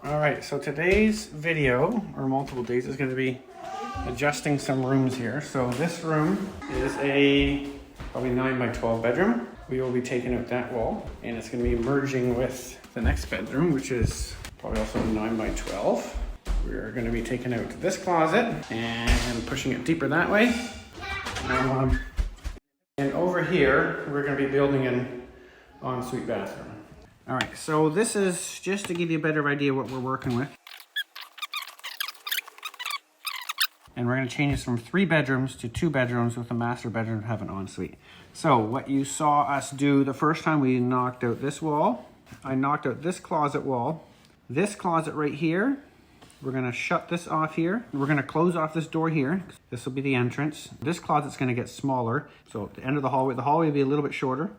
All right, so today's video, or multiple days, is going to be adjusting some rooms here. So this room is a probably 9 by 12 bedroom. We will be taking out that wall, and it's going to be merging with the next bedroom, which is probably also 9 by 12. We're going to be taking out this closet and pushing it deeper that way. And over here, we're going to be building an ensuite bathroom. All right, so this is just to give you a better idea what we're working with. And we're going to change this from 3 bedrooms to 2 bedrooms with a master bedroom to have an ensuite. So what you saw us do the first time, we knocked out this wall. I knocked out this closet wall. This closet right here, we're going to shut this off here. We're going to close off this door here. This will be the entrance. This closet's going to get smaller. So at the end of the hallway will be a little bit shorter.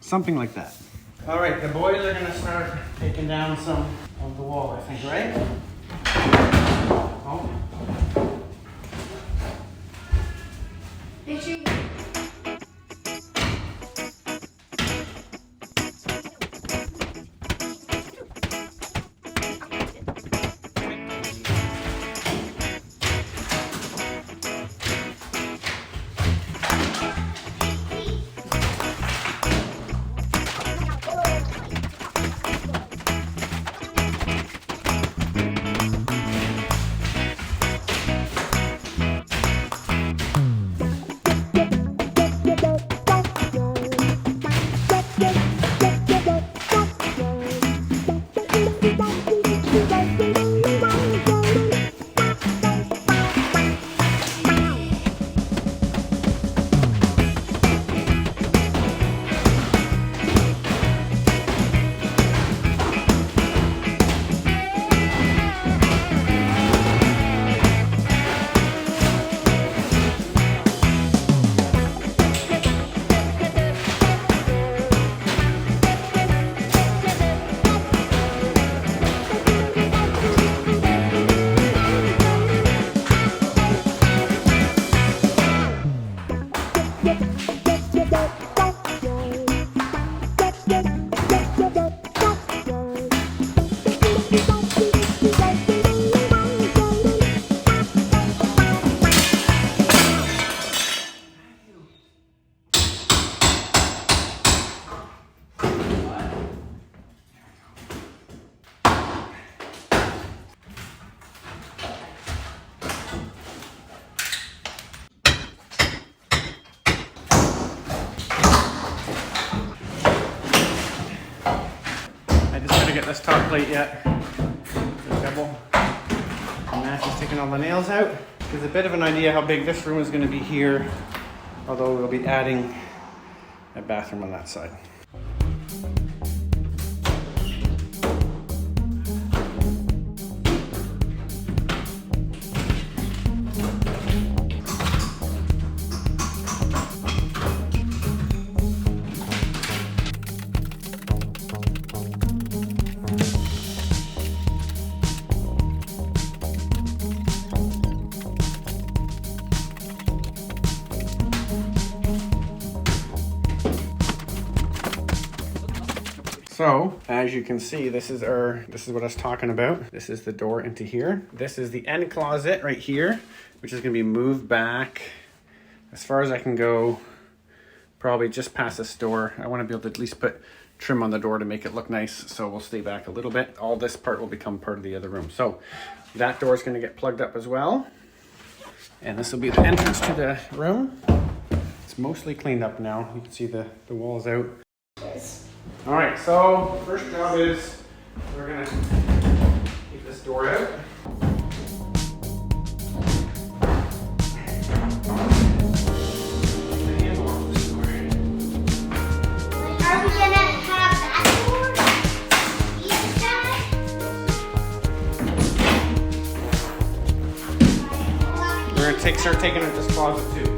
Something like that. All right, the boys are going to start taking down some of the wall, I think, right? Oh. Get this top plate yet. The bevel. And Matt's just taking all the nails out. Gives a bit of an idea how big this room is going to be here, although we'll be adding a bathroom on that side. So, as you can see, this is what I was talking about. This is the door into here. This is the end closet right here, which is gonna be moved back as far as I can go, probably just past this door. I wanna be able to at least put trim on the door to make it look nice, so we'll stay back a little bit. All this part will become part of the other room. So, that door is gonna get plugged up as well. And this will be the entrance to the room. It's mostly cleaned up now. You can see the walls out. All right, so first job is we're gonna keep this door out. Are we gonna have that door each side? We're gonna start taking out this closet too.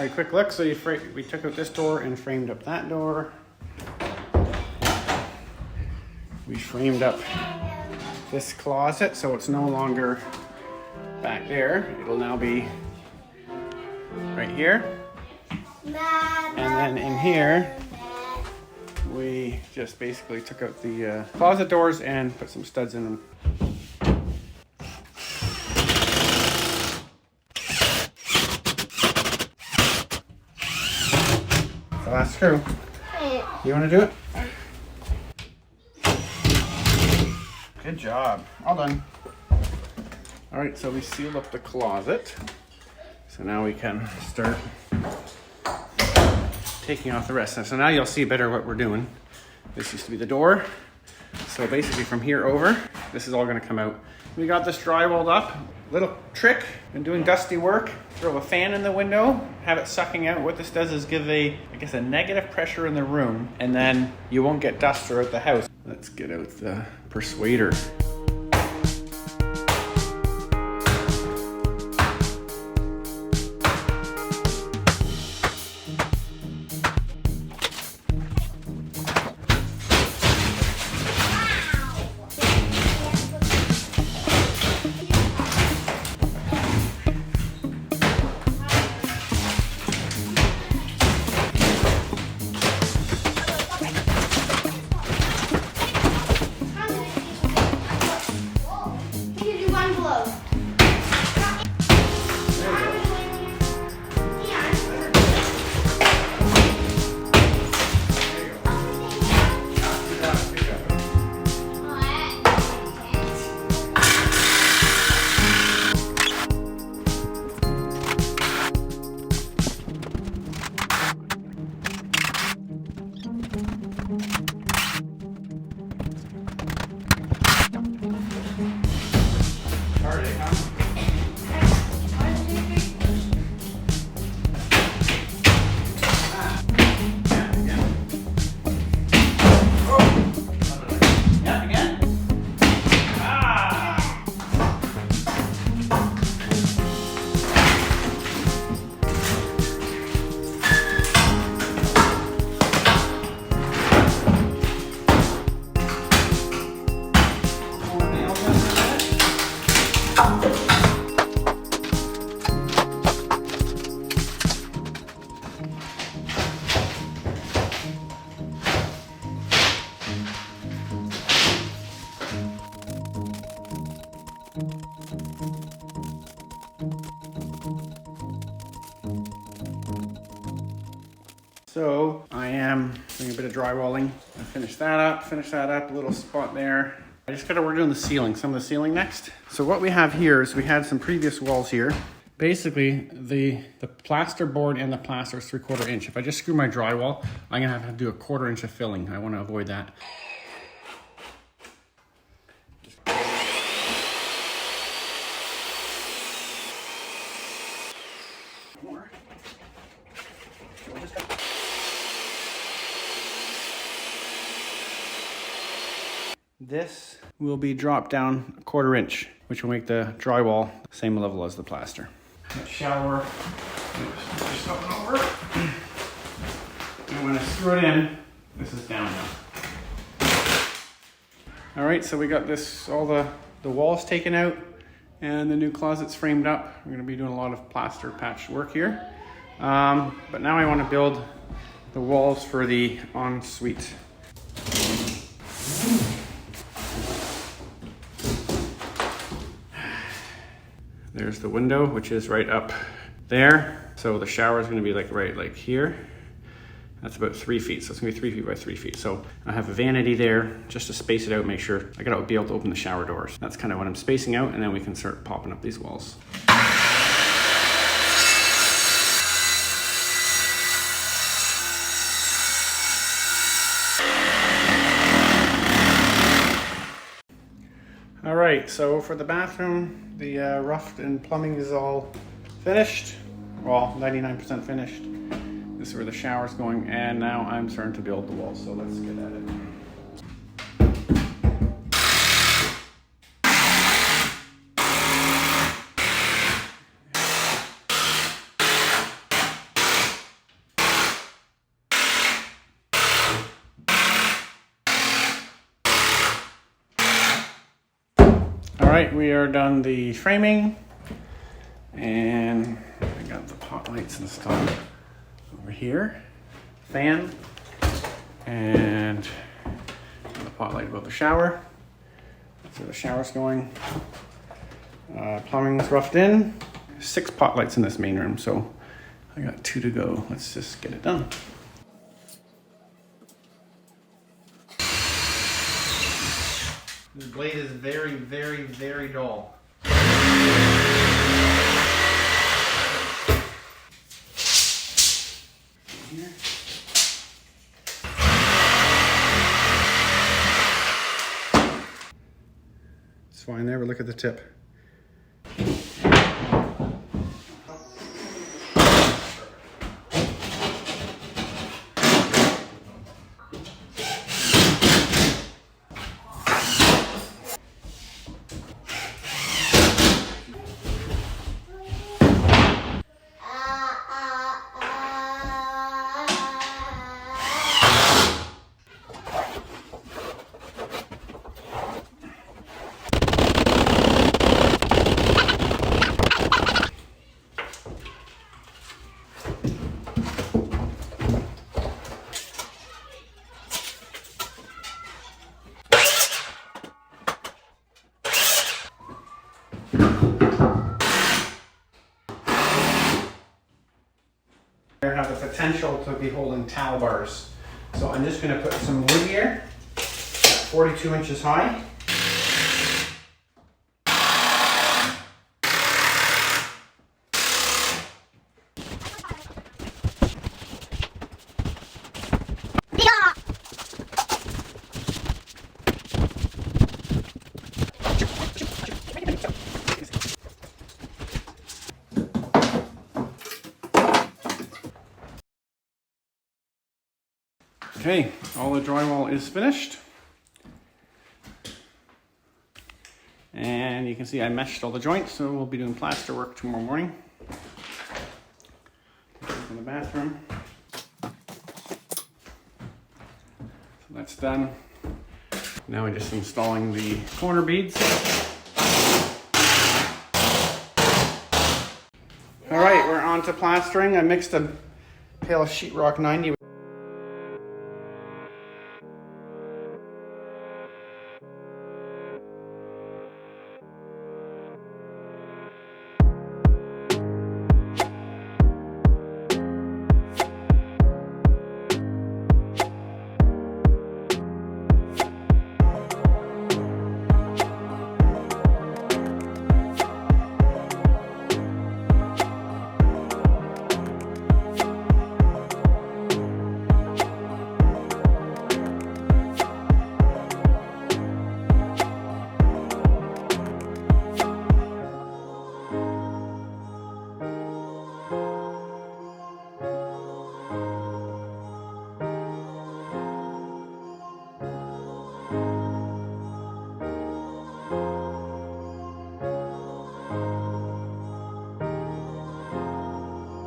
right, quick look. So we took out this door and framed up that door. We framed up this closet, so it's no longer back there. It'll now be right here. And then in here, we just basically took out the closet doors and put some studs in them. The last screw. You want to do it? Good job. All done. All right, so we sealed up the closet. So now we can start taking off the rest. So now you'll see better what we're doing. This used to be the door. So basically from here over, this is all gonna come out. We got this drywalled up. Little trick, been doing dusty work. Throw a fan in the window, have it sucking out. What this does is give a negative pressure in the room, and then you won't get dust throughout the house. Let's get out the persuader. So I am doing a bit of drywalling. I finished that up, a little spot there. I just gotta work on the ceiling, some of the ceiling next. So what we have here is we had some previous walls here. Basically, the plaster board and the plaster is 3/4 inch. If I just screw my drywall, I'm gonna have to do a 1/4 inch of filling. I wanna avoid that. This will be dropped down 1/4 inch, which will make the drywall the same level as the plaster. That shower, just up and over. And when I screw it in, this is down now. All right, so we got this, all the walls taken out and the new closets framed up. We're gonna be doing a lot of plaster patch work here. But now I wanna build the walls for the ensuite. There's the window, which is right up there. So the shower is gonna be right here. That's about 3 feet, so it's gonna be 3 feet by 3 feet. So I have a vanity there just to space it out, make sure I gotta be able to open the shower doors. That's kind of what I'm spacing out, and then we can start popping up these walls. All right, so for the bathroom, the rough and plumbing is all finished. Well, 99% finished. This is where the shower's going, and now I'm starting to build the walls, so let's get at it. right, we are done the framing, and I got the pot lights installed over here, fan, and the pot light above the shower. That's where the shower's going. Plumbing's roughed in. 6 pot lights in this main room, so I got 2 to go. Let's just get it done. This blade is very, very, very dull. Here. It's fine there, but look at the tip. Have the potential to be holding towel bars. So I'm just going to put some wood here, 42 inches high. Okay, all the drywall is finished. And you can see I meshed all the joints, so we'll be doing plaster work tomorrow morning. In the bathroom. So that's done. Now we're just installing the corner beads. All right, we're on to plastering. I mixed a pail of sheetrock 90.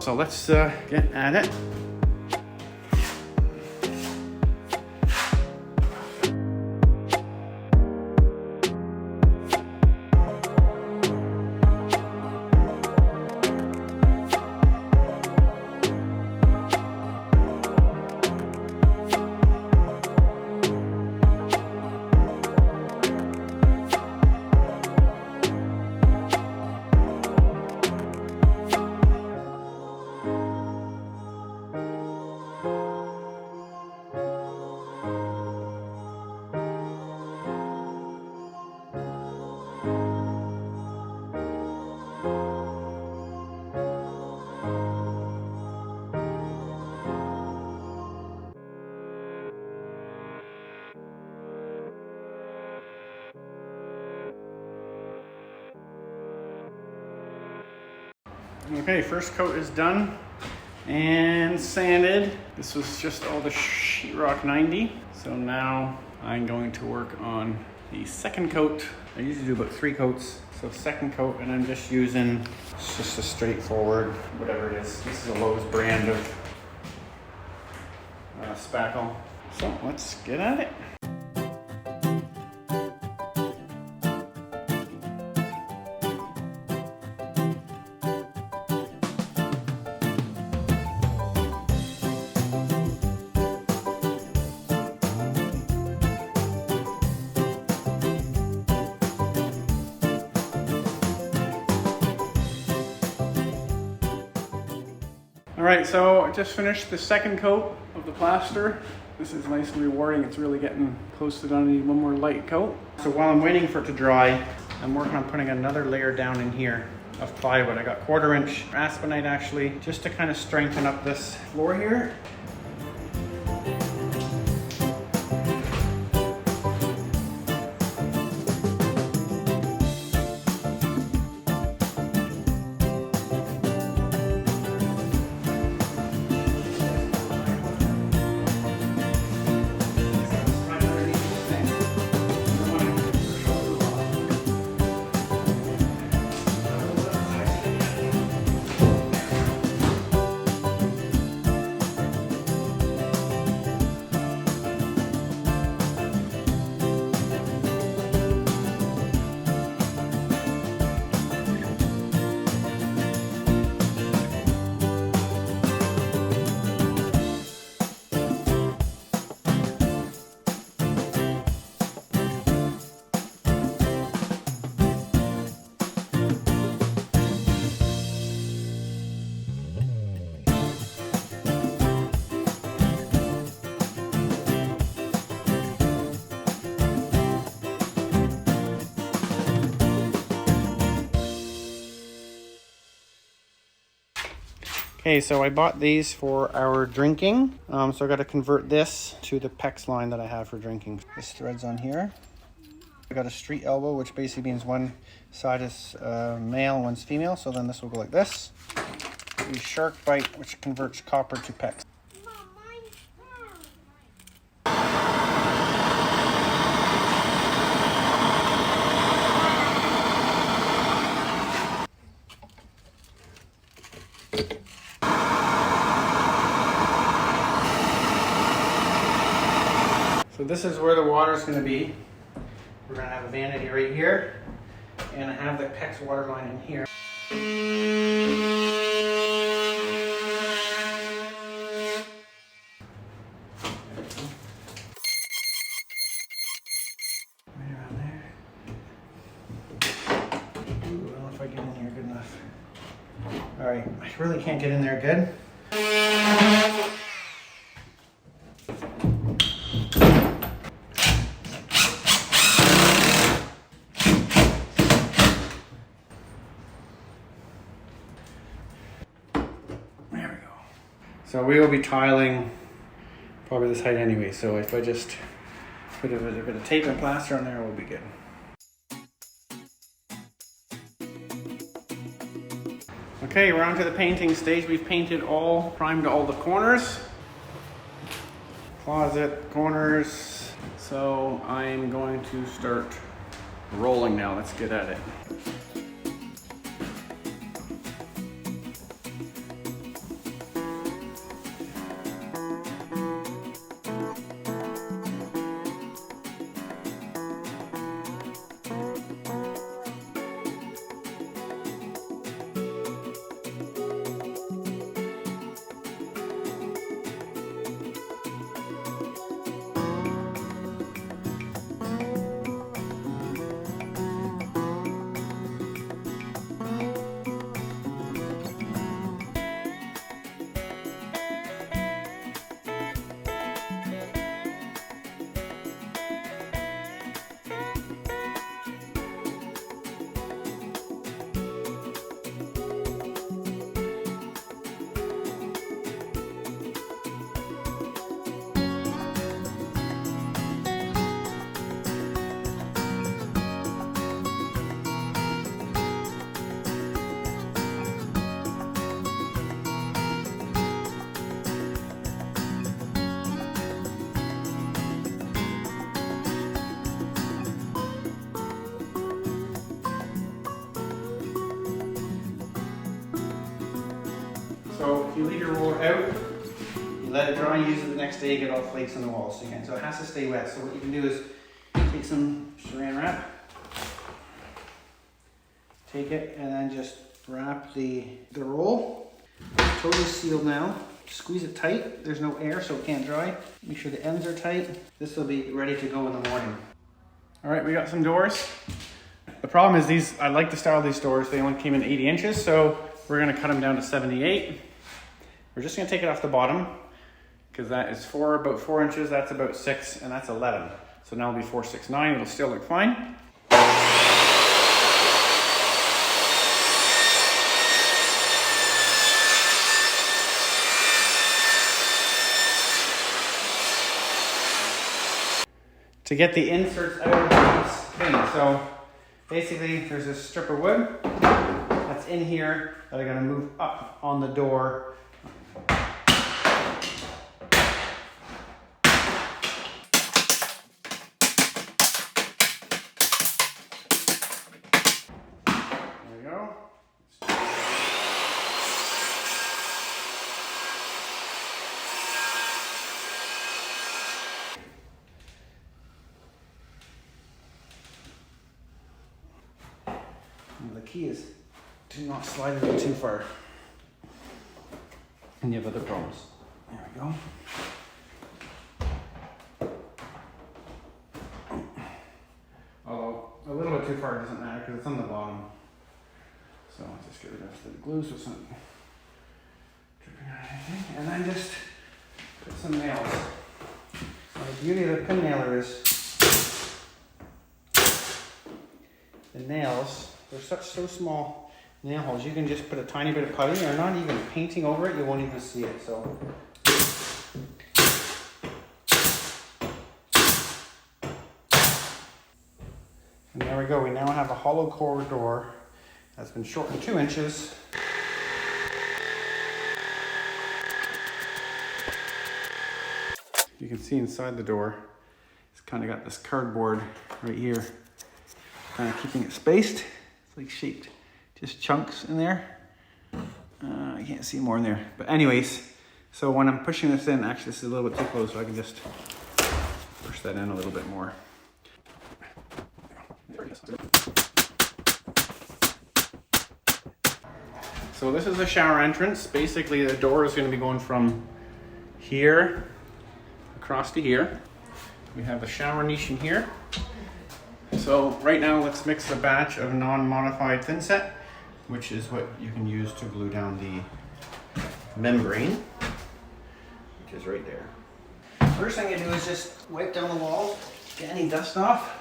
So let's get at it. Okay, first coat is done and sanded. This was just all the sheetrock 90. So now I'm going to work on the second coat. I usually do about 3 coats. So second coat, and I'm just using just a straightforward, whatever it is. This is a Lowe's brand of spackle. So let's get at it. right, so I just finished the second coat of the plaster. This is nice and rewarding. It's really getting close to done. I need one more light coat. So while I'm waiting for it to dry, I'm working on putting another layer down in here of plywood. I got 1/4 inch aspenite actually, just to kind of strengthen up this floor here. Okay, so I bought these for our drinking. So I got to convert this to the PEX line that I have for drinking. This thread's on here. I got a street elbow, which basically means one side is male and one's female. So then this will go like this. The shark bite, which converts copper to PEX. So this is where the water is going to be. We're going to have a vanity right here, and I have the PEX water line in here. Right around there. Ooh, I don't know if I get in here good enough. All right, I really can't get in there good. So we will be tiling probably this height anyway, so if I just put a bit of tape and plaster on there, we'll be good. Okay, we're on to the painting stage. We've painted primed all the corners, closet, corners. So I'm going to start rolling now. Let's get at it. So if you leave your roller out, you let it dry, use it the next day, you get all flakes on the walls again. So it has to stay wet. So what you can do is take some saran wrap, take it, and then just wrap the roll. It's totally sealed now. Squeeze it tight. There's no air, so it can't dry. Make sure the ends are tight. This will be ready to go in the morning. All right, we got some doors. The problem is I like the style of these doors. They only came in 80 inches, so we're gonna cut them down to 78. We're just gonna take it off the bottom because that is about 4 inches, that's about 6, and that's 11. So now it'll be 4, 6, 9, it'll still look fine. To get the inserts out of this thing. So basically there's this strip of wood that's in here that I'm gonna move up on the door. There we go. The key is to not slide it in too far. And you have other problems. There we go. Although a little bit too far doesn't matter because it's on the bottom. So I'll just get rid of the glue so it's not dripping on anything. And then just put some nails. So the beauty of the pin nailer is the nails, they're so small nail holes, you can just put a tiny bit of putty or not even painting over it, you won't even see it. So and there we go, we now have a hollow core door that's been shortened 2 inches. You can see inside the door, it's kind of got this cardboard right here, kind of keeping it spaced. It's like shaped, just chunks in there. I can't see more in there. But anyways, so when I'm pushing this in, actually this is a little bit too close, so I can just push that in a little bit more. So this is the shower entrance. Basically the door is going to be going from here across to here. We have a shower niche in here. So right now let's mix a batch of non-modified thin set, which is what you can use to glue down the membrane, which is right there. First thing I do is just wipe down the walls, get any dust off.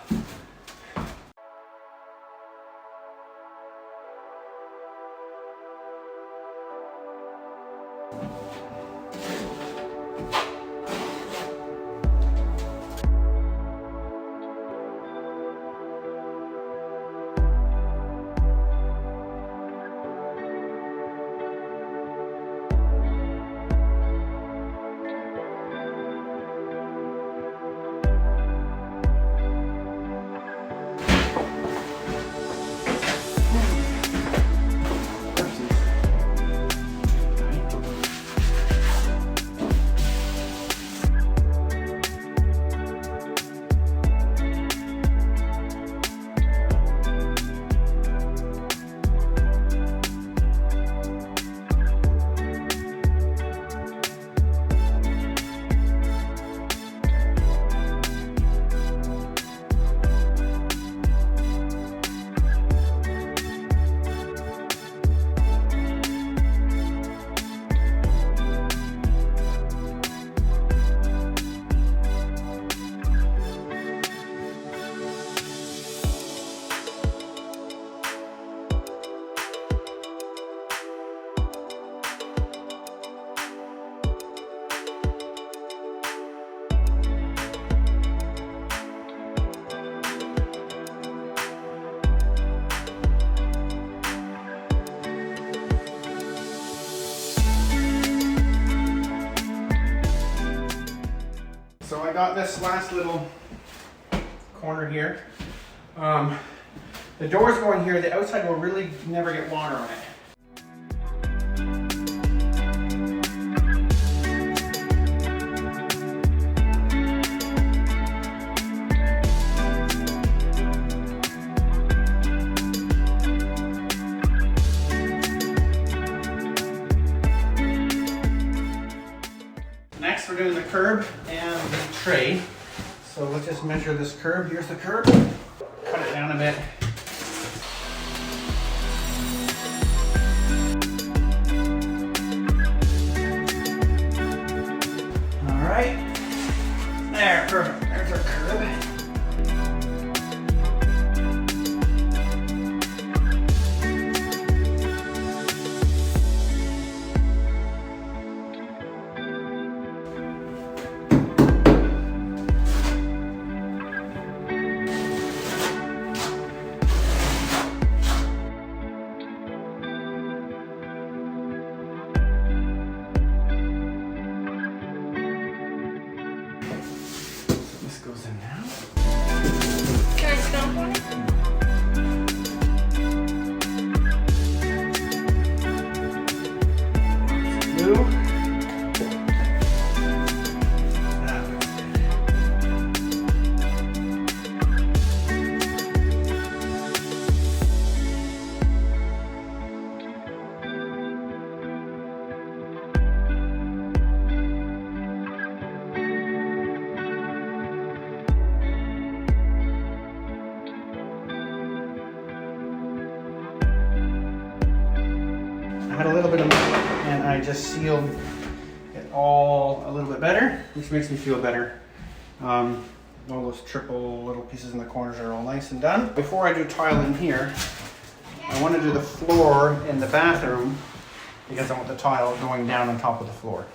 So I got this last little corner here. The door's going here, the outside will really never get water on it. Next we're doing the curb and the tray. So let's just measure this curb. Here's the curb. Cut it down a bit. right? There, perfect. There's our curb. This goes in now. Can I stomp on it? Blue. I had a little bit of metal and I just sealed it all a little bit better, which makes me feel better. All those triple little pieces in the corners are all nice and done. Before I do tile in here, I want to do the floor in the bathroom because I want the tile going down on top of the floor.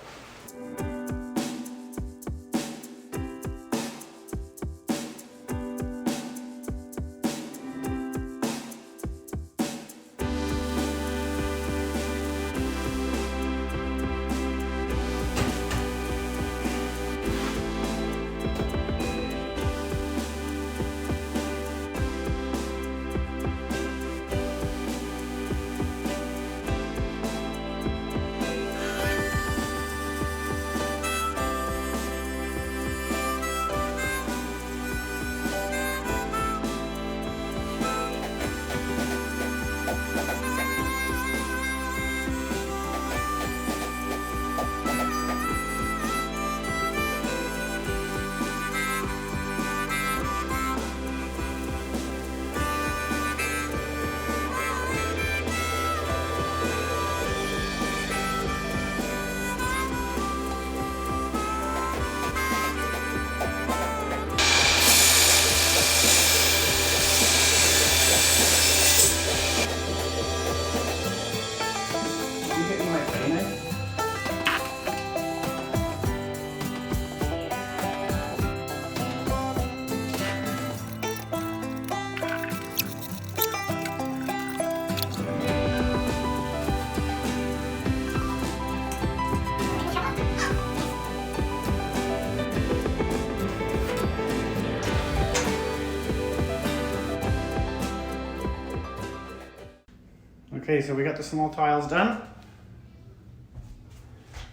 Okay, so we got the small tiles done.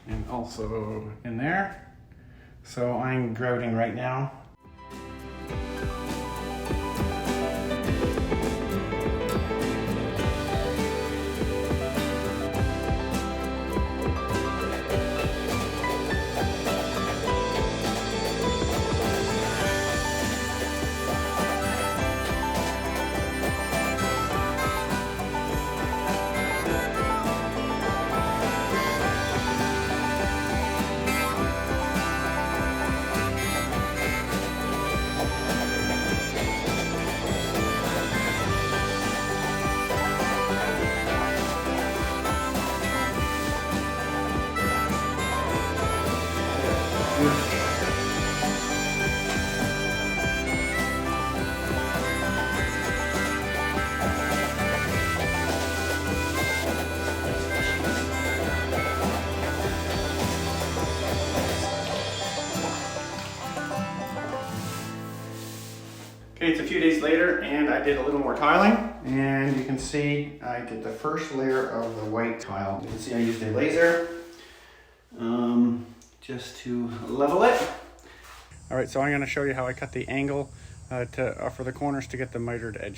And also in there. So I'm grouting right now. Okay, it's a few days later and I did a little more tiling, and you can see I did the first layer of the white tile. You can see I used a laser just to level it. All right, so I'm going to show you how I cut the angle for the corners to get the mitered edge.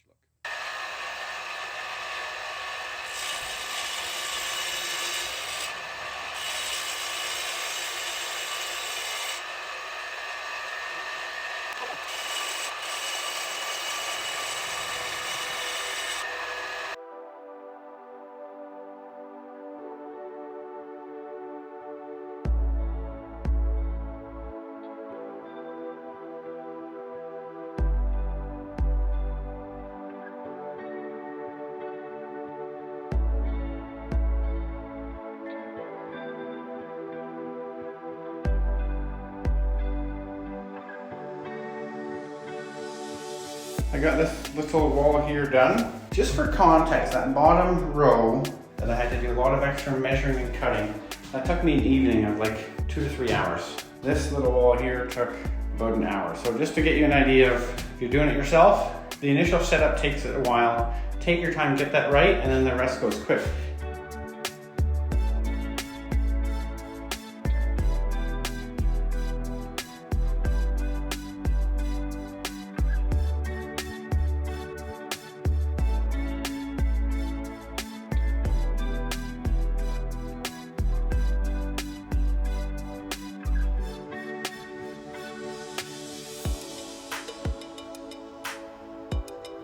I got this little wall here done. Just for context, that bottom row that I had to do a lot of extra measuring and cutting, that took me an evening of like 2 to 3 hours. This little wall here took about an hour. So just to get you an idea of if you're doing it yourself, the initial setup takes a while. Take your time, get that right, and then the rest goes quick.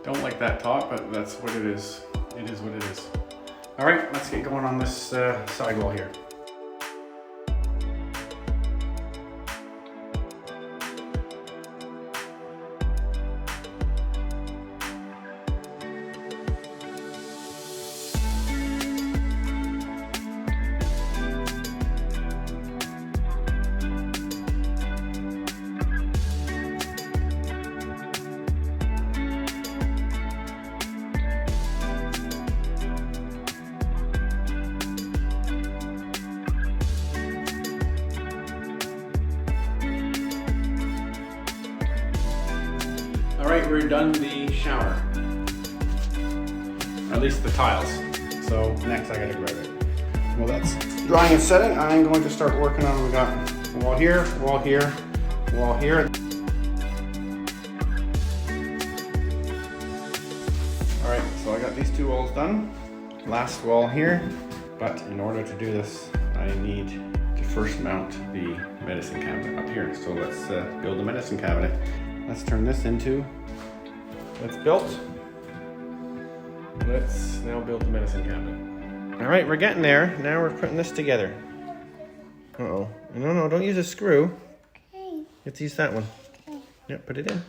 Don't like that top, but that's what it is. It is what it is. All right, let's get going on this sidewall here. All right, we're done the shower, or at least the tiles. So next I gotta grab it. Well, that's drying and setting. I'm going to start working on, we got a wall here, wall here, wall here. All right, so I got these 2 walls done. Last wall here, but in order to do this, I need to first mount the medicine cabinet up here. So let's build a medicine cabinet. Let's turn this into, it's built. Let's now build the medicine cabinet. All right, we're getting there. Now we're putting this together. Uh-oh. No, don't use a screw. Okay. Let's use that one. Okay. Yep, put it in.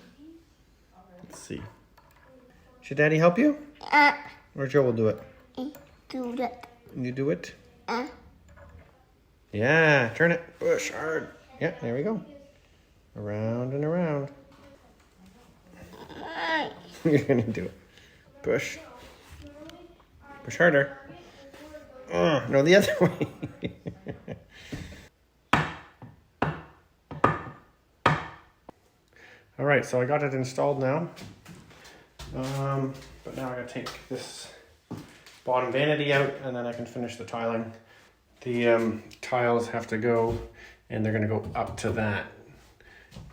Let's see. Should Daddy help you? Or Joe will do it? Do that. You do it? Yeah, turn it. Push hard. Yeah, there we go. Around and around. You're gonna do it. Push. Push harder. Oh, no, the other way. All right, so I got it installed now. But now I gotta take this bottom vanity out and then I can finish the tiling. The tiles have to go and they're gonna go up to that.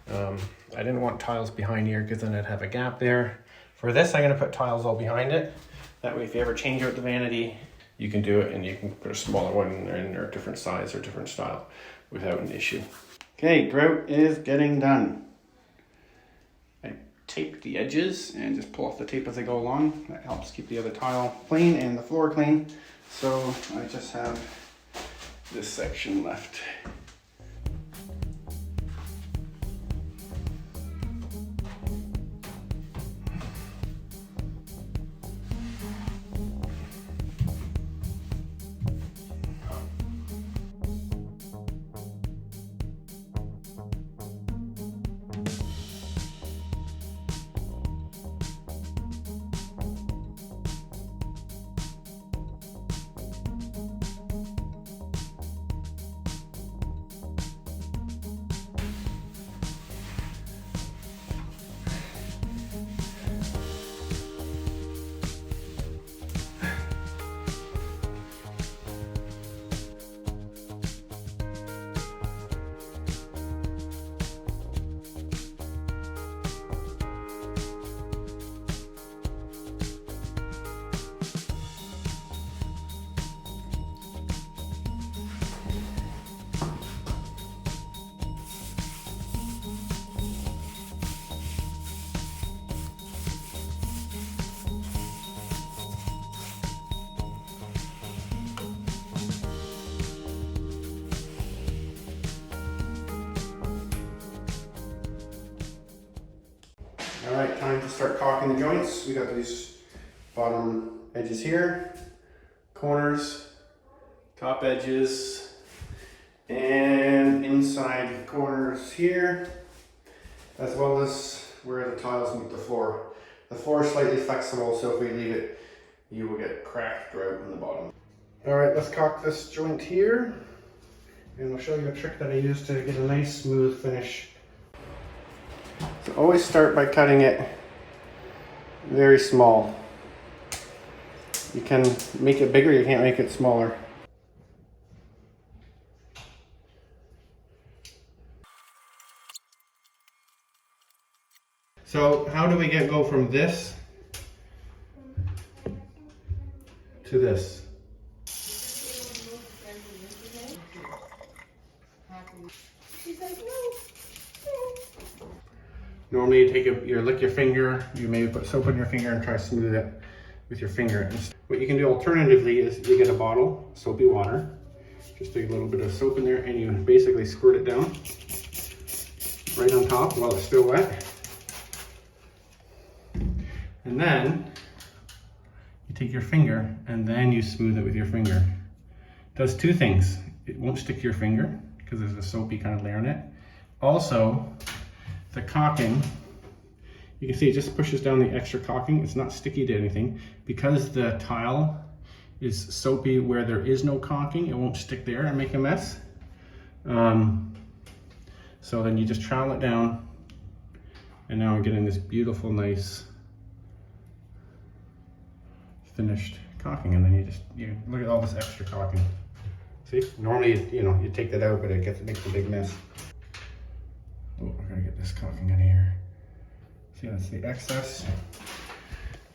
I didn't want tiles behind here because then I'd have a gap there. For this, I'm gonna put tiles all behind it. That way, if you ever change out the vanity, you can do it and you can put a smaller one in or a different size or different style without an issue. Okay, grout is getting done. I tape the edges and just pull off the tape as I go along. That helps keep the other tile clean and the floor clean. So I just have this section left. All right, time to start caulking the joints. We got these bottom edges here, corners, top edges, and inside corners here, as well as where the tiles meet the floor. The floor is slightly flexible, so if we leave it, you will get cracked throughout on the bottom. All right, let's caulk this joint here. And I'll show you a trick that I use to get a nice smooth finish. So always start by cutting it very small. You can make it bigger, you can't make it smaller. So how do we go from this to this? Normally you take you lick your finger, you maybe put soap on your finger and try to smooth it with your finger. What you can do alternatively is you get a bottle, soapy water, just take a little bit of soap in there and you basically squirt it down right on top while it's still wet. And then you take your finger and then you smooth it with your finger. It does two things. It won't stick to your finger because there's a soapy kind of layer on it. Also, the caulking, you can see it just pushes down the extra caulking. It's not sticky to anything. Because the tile is soapy where there is no caulking, it won't stick there and make a mess. So then you just trowel it down, and now we're getting this beautiful, nice, finished caulking. And then you look at all this extra caulking. See, normally you take that out, but it makes a big mess. Oh, I gotta get this caulking out of here. See, that's the excess.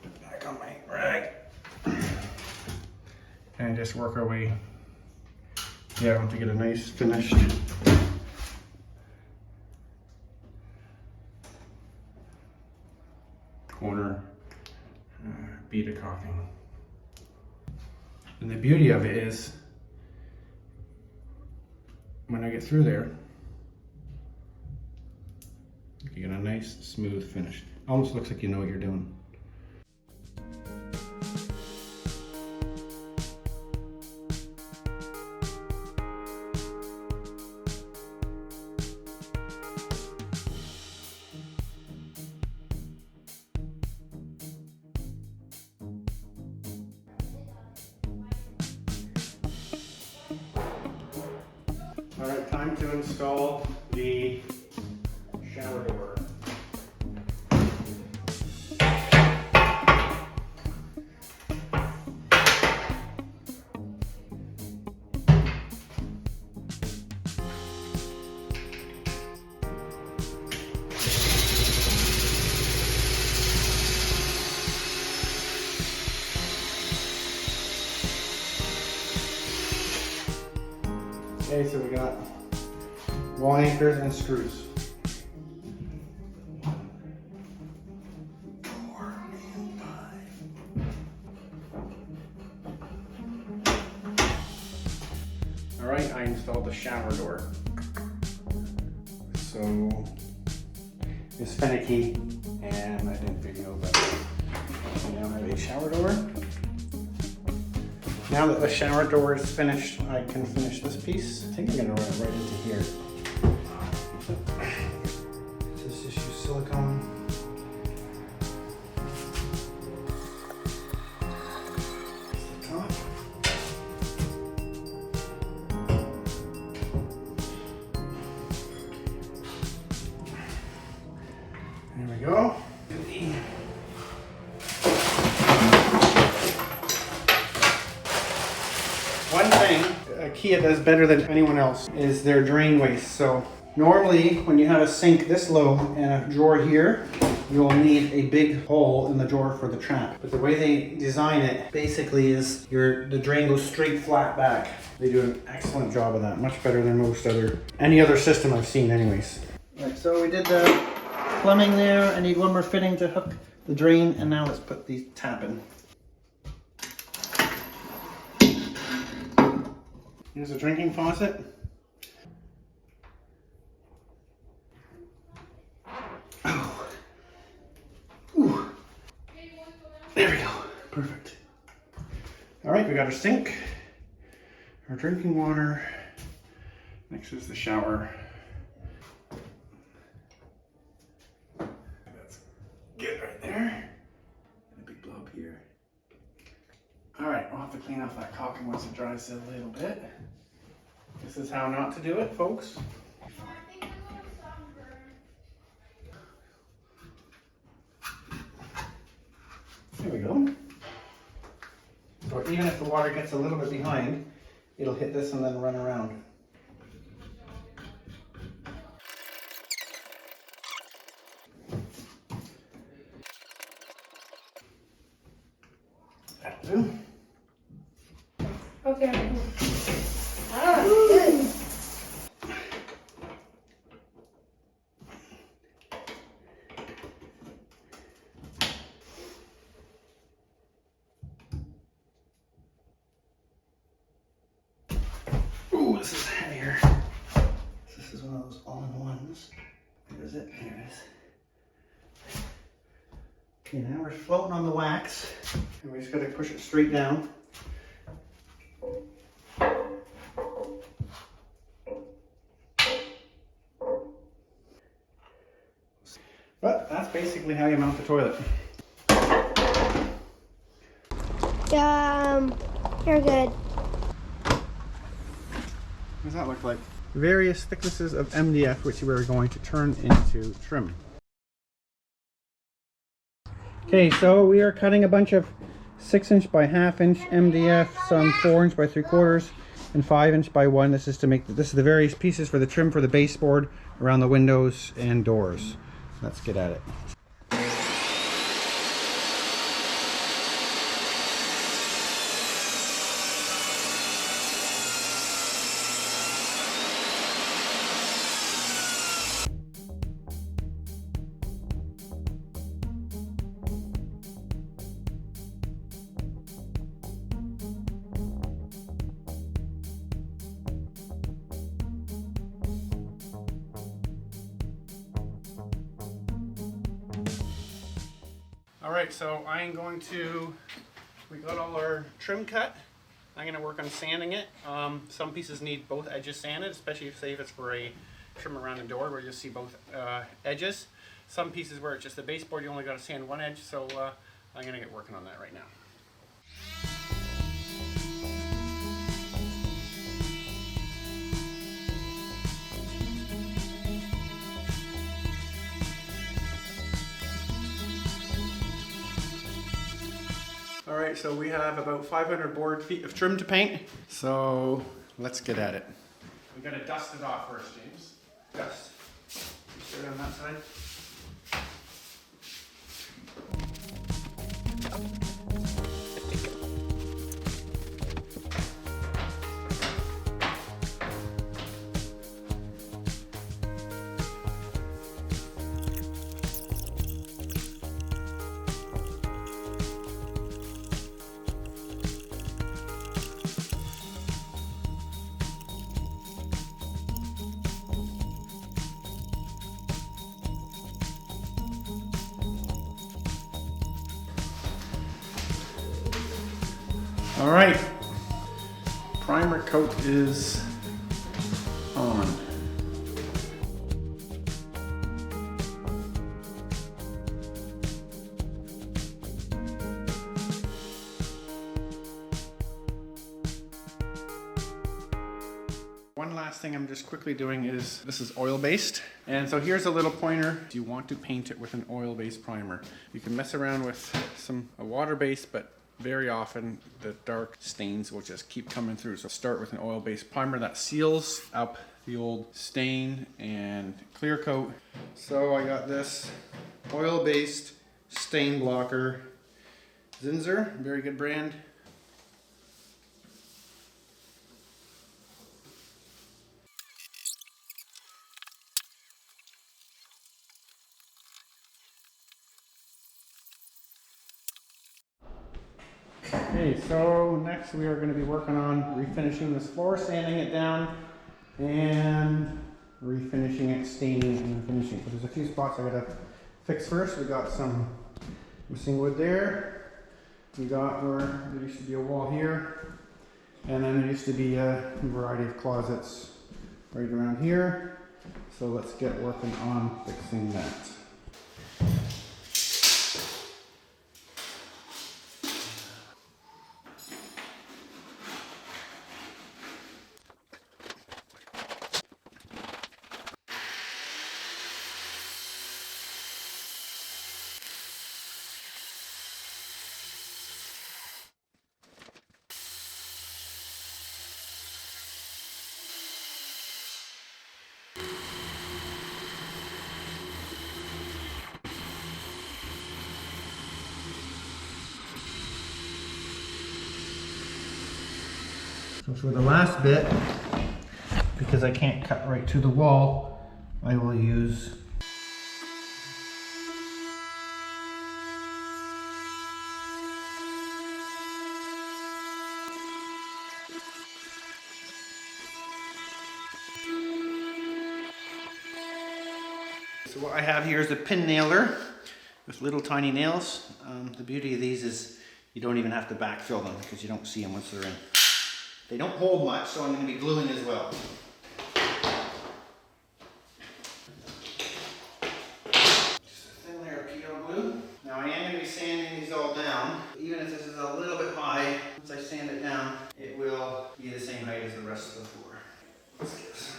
Put it back on my rag. And just work our way down to get a nice finished corner bead of caulking. And the beauty of it is, when I get through there, you get a nice smooth finish. Almost looks like you know what you're doing. All right, time to install the shower door. Okay, so we got wall anchors and screws. All right, I installed the shower door. So it's finicky, and I didn't video, but I now have a shower door. Now that the shower door is finished, I can finish this piece. I think I'm gonna run it right into here. Just use silicone. Top. There we go. One thing IKEA does better than anyone else is their drain waste. So normally when you have a sink this low and a drawer here, you'll need a big hole in the drawer for the trap. But the way they design it basically is the drain goes straight flat back. They do an excellent job of that, much better than any other system I've seen anyways. Right, so we did the plumbing there. I need one more fitting to hook the drain, and now let's put the tap in. Here's a drinking faucet. Oh. Ooh. There we go. Perfect. All right, we got our sink, our drinking water. Next is the shower. That's good right there. clean off that caulking once it dries a little bit. This is how not to do it, folks. There we go. So even if the water gets a little bit behind, it'll hit this and then run around. That'll do. Okay. Ah, good. Ooh, this is heavier. This is one of those all-in-ones. Where is it? There it is. Okay, now we're floating on the wax. And we just gotta push it straight down. But that's basically how you mount the toilet. You're good. What does that look like? Various thicknesses of MDF which we're going to turn into trim. Okay, so we are cutting a bunch of 6" by 1/2" MDF, some 4" by 3/4, and 5" by 1. This is to make this is the various pieces for the trim for the baseboard around the windows and doors. Let's get at it. Alright, so I'm going to, we got all our trim cut. I'm going to work on sanding it. Some pieces need both edges sanded, especially if, say, if it's for a trim around the door where you'll see both edges. Some pieces where it's just the baseboard, you only got to sand one edge, so I'm going to get working on that right now. Alright, so we have about 500 board feet of trim to paint, so let's get at it. We gotta dust it off first, James. Dust. You start on that side. All right, primer coat is on. One last thing I'm just quickly doing is, this is oil-based. And so here's a little pointer. You want to paint it with an oil-based primer. You can mess around with a water-based, but very often the dark stains will just keep coming through. So start with an oil-based primer that seals up the old stain and clear coat. So I got this oil-based stain blocker Zinsser, very good brand. Okay, so next we are going to be working on refinishing this floor, sanding it down, and refinishing it, staining and finishing. But there's a few spots I gotta fix first. We got some missing wood there. We got where there used to be a wall here, and then there used to be a variety of closets right around here. So let's get working on fixing that. So for the last bit, because I can't cut right to the wall, I will use So what I have here is a pin nailer with little tiny nails. The beauty of these is you don't even have to backfill them because you don't see them once they're in. They don't hold much, so I'm going to be gluing as well. Just a thin layer of PL glue. Now I am going to be sanding these all down. Even if this is a little bit high, once I sand it down, it will be the same height as the rest of the floor. Let's get some.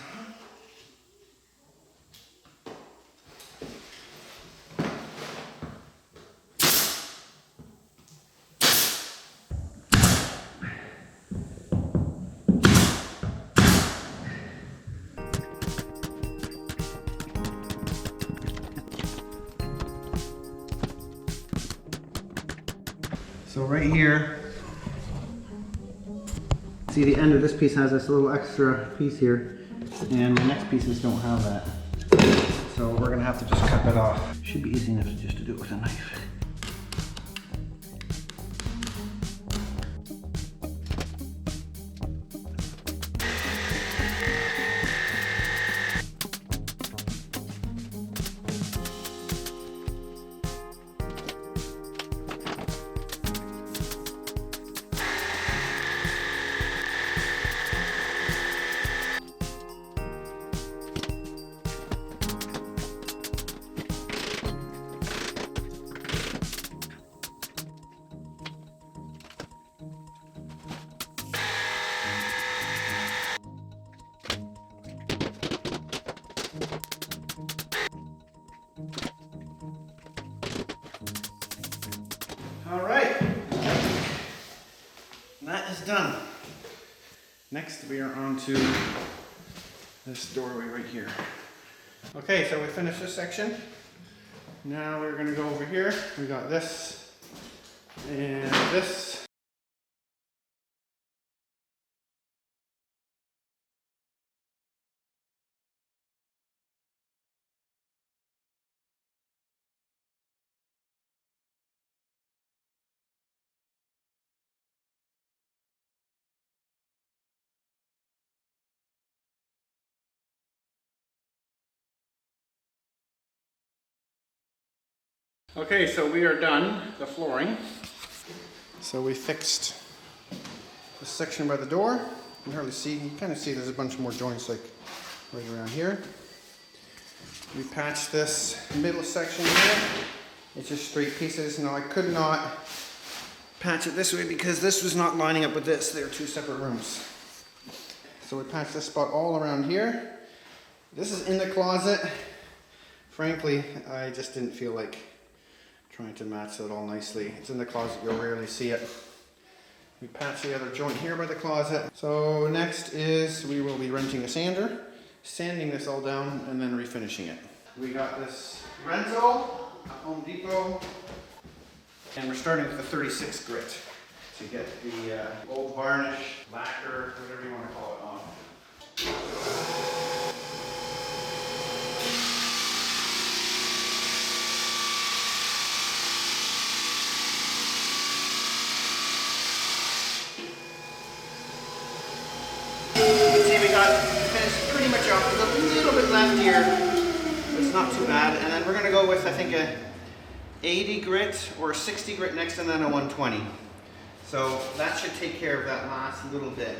So right here, see the end of this piece has this little extra piece here, and the next pieces don't have that. So we're gonna have to just cut that off. Should be easy enough just to do it with a knife. Alright, that is done. Next we are on to this doorway right here. Okay, so we finished this section. Now we're going to go over here. We got this and this. Okay, so we are done the flooring. So we fixed this section by the door. You can hardly see, you kind of see there's a bunch more joints like right around here. We patched this middle section here. It's just straight pieces. Now I could not patch it this way because this was not lining up with this. They're two separate rooms. So we patched this spot all around here. This is in the closet. Frankly, I just didn't feel like trying to match that all nicely. It's in the closet, you'll rarely see it. We patch the other joint here by the closet. So next is we will be renting a sander, sanding this all down, and then refinishing it. We got this rental at Home Depot, and we're starting with the 36 grit to get the old varnish, lacquer, whatever you want to call it, on. Pretty much off. There's a little bit left here. It's not too bad. And then we're going to go with, I think, a 80 grit or a 60 grit next, and then a 120. So that should take care of that last little bit.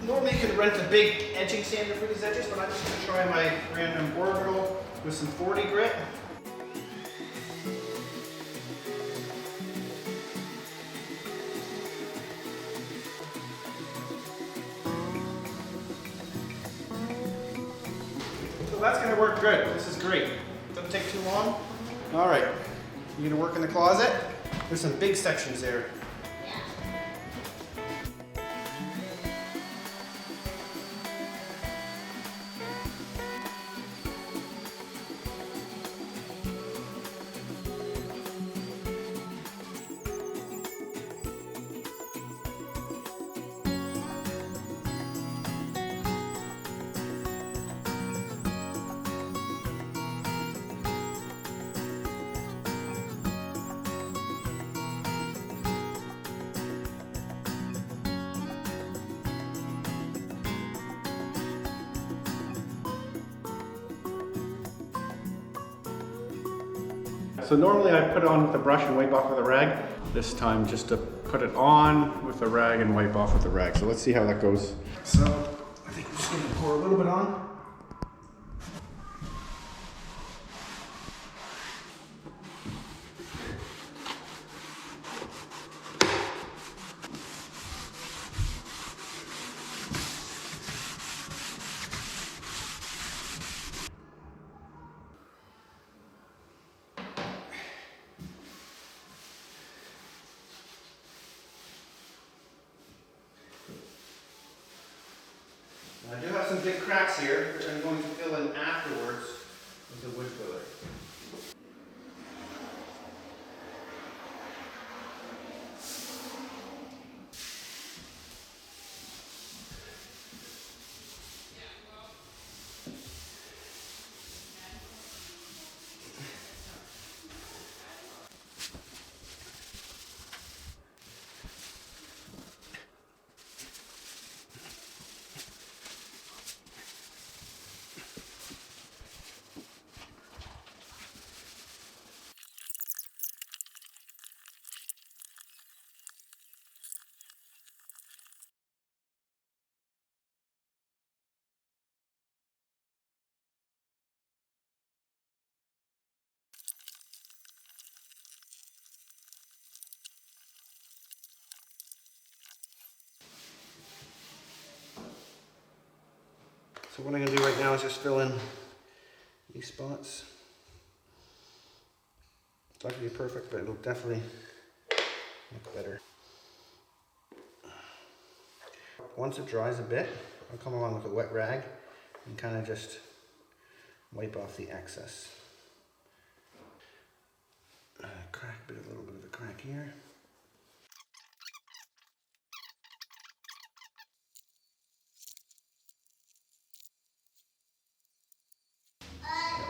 Normally you could rent a big edging sander for these edges, but I'm just going to try my random orbital with some 40 grit. So that's going to work good. This is great. Doesn't take too long. All right, you going to work in the closet? There's some big sections there. Yeah. So normally I put it on with the brush and wipe off with a rag. This time just to put it on with the rag and wipe off with the rag. So let's see how that goes. So I think I'm just gonna pour a little bit on. I do have some big cracks here, which I'm going to fill in afterwards with the wood filler. So what I'm going to do right now is just fill in these spots. It's not going to be perfect, but it'll definitely look better. Once it dries a bit, I'll come along with a wet rag and kind of just wipe off the excess. Crack, a little bit of a crack here.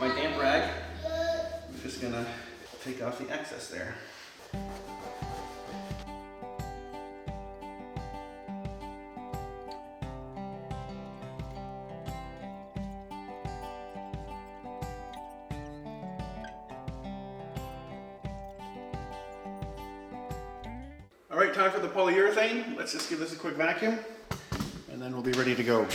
My damp rag, I'm just gonna take off the excess there. All right, time for the polyurethane. Let's just give this a quick vacuum and then we'll be ready to go.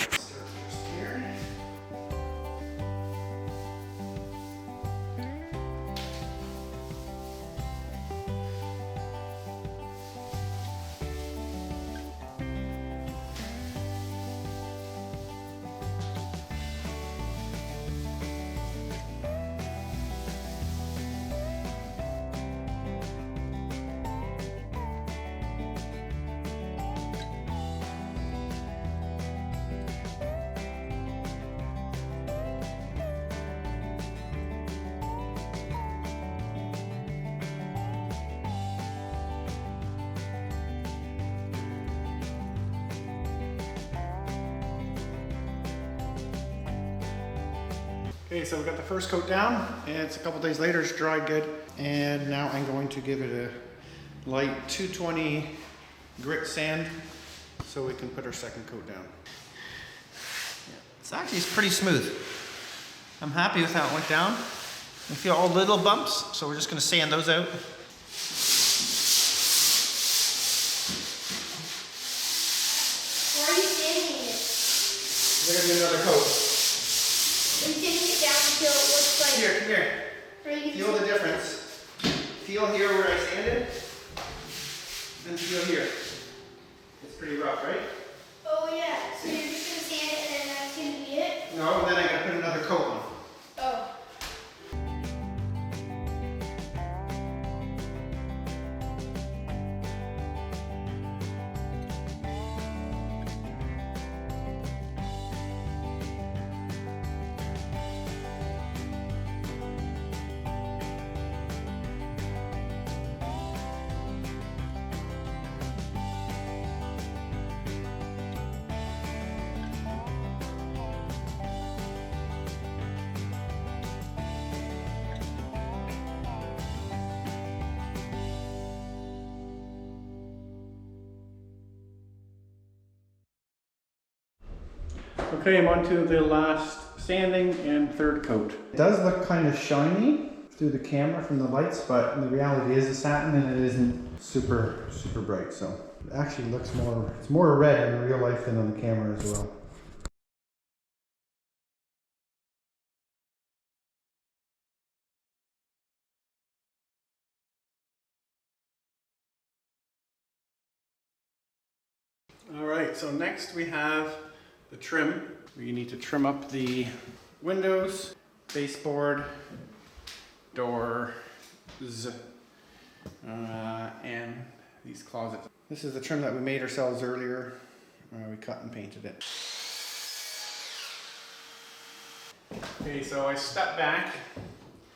Okay, so we got the first coat down, and it's a couple days later, it's dried good. And now I'm going to give it a light 220 grit sand so we can put our second coat down. It's actually pretty smooth. I'm happy with how it went down. I feel all little bumps, so we're just gonna sand those out. Why are you sanding it? We're gonna do another coat. Are you sanding it down until it looks like... Here, come here. Feel the difference. Feel here where I sanded, and feel here. It's pretty rough, right? Oh yeah, so you're just gonna sand it and then that's gonna be it? No, then I gotta put another coat on. Oh. Okay, I'm on to the last sanding and third coat. It does look kind of shiny. through the camera from the lights, but the reality is it's satin and it isn't super bright. So it actually looks it's more red in real life than on the camera as well. All right, so next we have the trim. We need to trim up the windows, baseboard, doors, and these closets. This is the trim that we made ourselves earlier. We cut and painted it. Okay, so I step back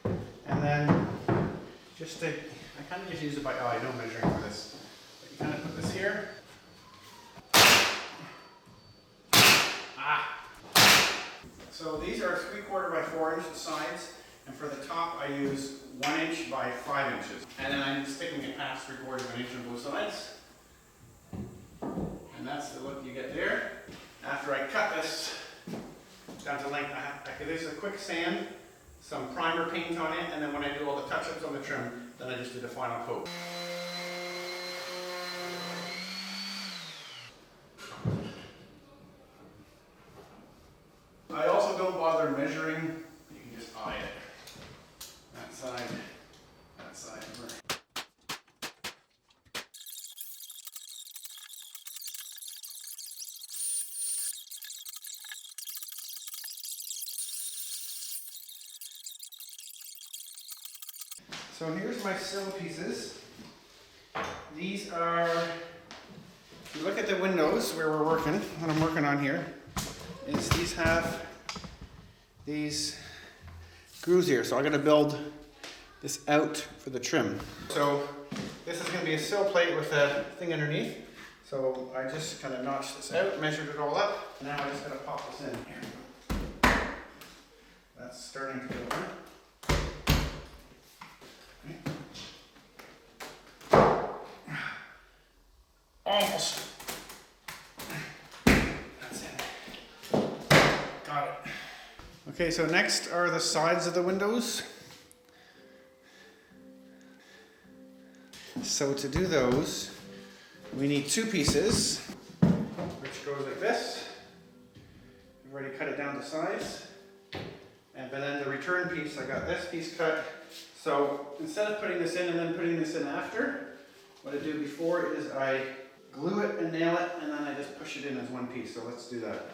and then I kind of just use it by eye, no measuring for this. But you kind of put this here. So these are 3/4 by 4 inch sides, and for the top I use 1 inch by 5 inches. And then I'm sticking it past 3/4 of an inch on both sides. And that's the look you get there. After I cut this down to length, I give this a quick sand, some primer paint on it, and then when I do all the touch-ups on the trim, then I just do the final coat. I also don't bother measuring, you can just eye it. That side. So here's my sill pieces. These are, if you look at the windows where we're working, what I'm working on here, is these have these grooves here. So I'm going to build this out for the trim. So this is going to be a sill plate with a thing underneath. So I just kind of notched this out, measured it all up. Now I just got to pop this in here. That's starting to go on. Almost. That's it. Got it. Okay, so next are the sides of the windows. So to do those, we need 2 pieces, which goes like this. I've already cut it down to size. But then the return piece, I got this piece cut. So instead of putting this in and then putting this in after, what I do before is I glue it and nail it, and then I just push it in as one piece. So let's do that.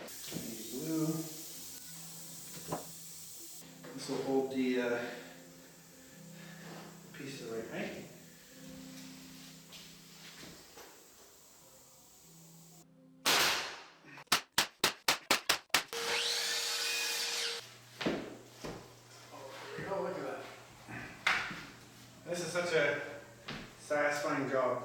Glue. This will hold the piece the right height. Oh, look at that. This is such a satisfying job.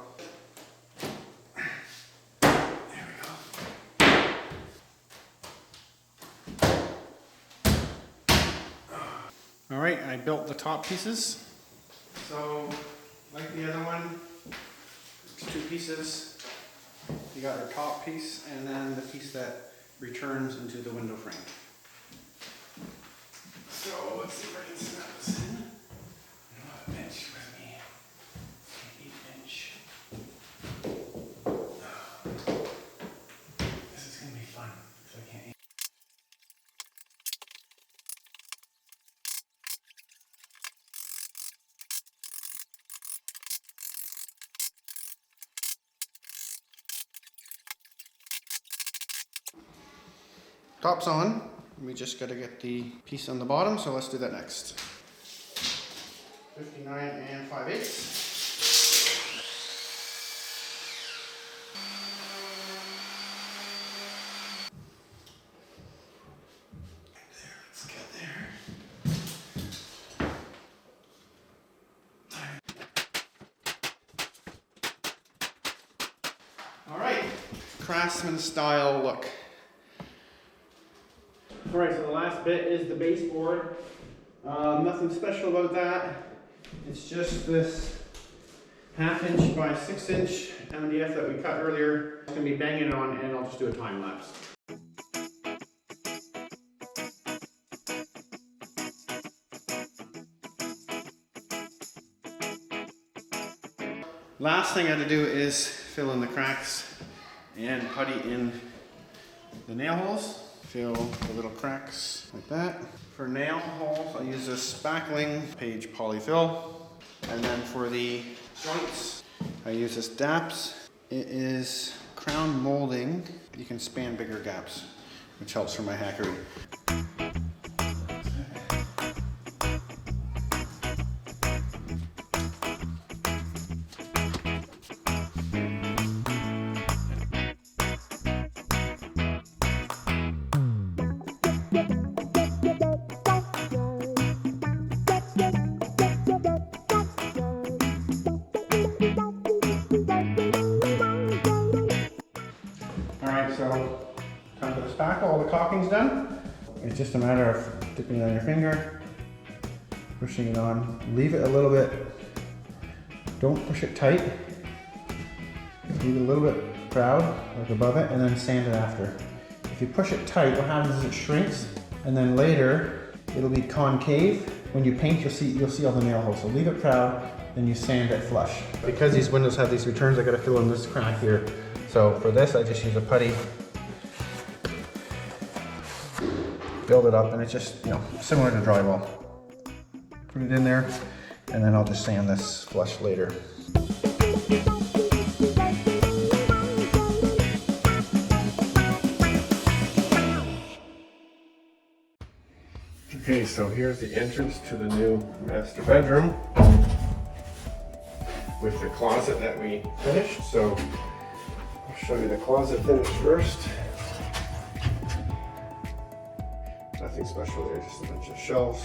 All right, I built the top pieces. So, like the other one, it's 2 pieces. You got your top piece and then the piece that returns into the window frame. So, let's see if I can snap this in. I don't have a bench with me. 8-inch. This is going to be fun because I can't. Top's on. We just got to get the piece on the bottom, so let's do that next. 59 and 5/8. Let's get there. All right, craftsman style look. Alright, so the last bit is the baseboard. Nothing special about that. It's just this 1/2 inch by 6 inch MDF that we cut earlier. It's going to be banging it on, and I'll just do a time lapse. Last thing I had to do is fill in the cracks and putty in the nail holes. Fill the little cracks like that. For nail holes, I'll use this spackling page polyfill. And then for the joints, I use this DAPS. It is crown molding. You can span bigger gaps, which helps for my hackery. So, time for the spackle, all the caulking's done. It's just a matter of dipping it on your finger, pushing it on, leave it a little bit, don't push it tight, leave it a little bit proud, like above it, and then sand it after. If you push it tight, what happens is it shrinks, and then later it'll be concave. When you paint, you'll see all the nail holes. So leave it proud, then you sand it flush. Because these windows have these returns, I gotta fill in this crack here. So for this, I just use a putty, build it up, and it's just, similar to drywall. Put it in there, and then I'll just sand this flush later. Okay, so here's the entrance to the new master bedroom with the closet that we finished. So I'll show you the closet finish first. Nothing special there, just a bunch of shelves.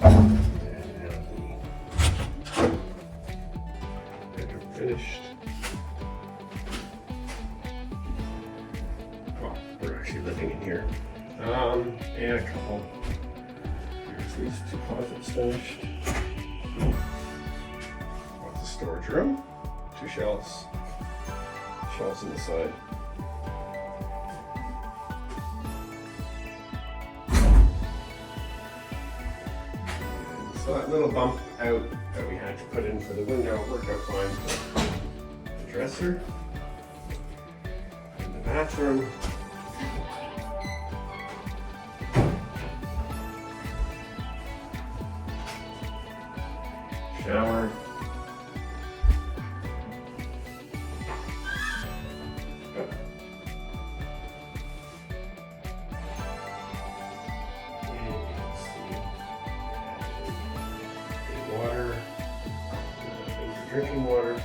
And now the bedroom finished. Well, we're actually living in here. And a couple. There's these two closets finished. What's the storage room? Two shelves. Shelves on the side. So that little bump out that we had to put in for the window worked out fine. The dresser. And the bathroom. Shower. Water, drinking water.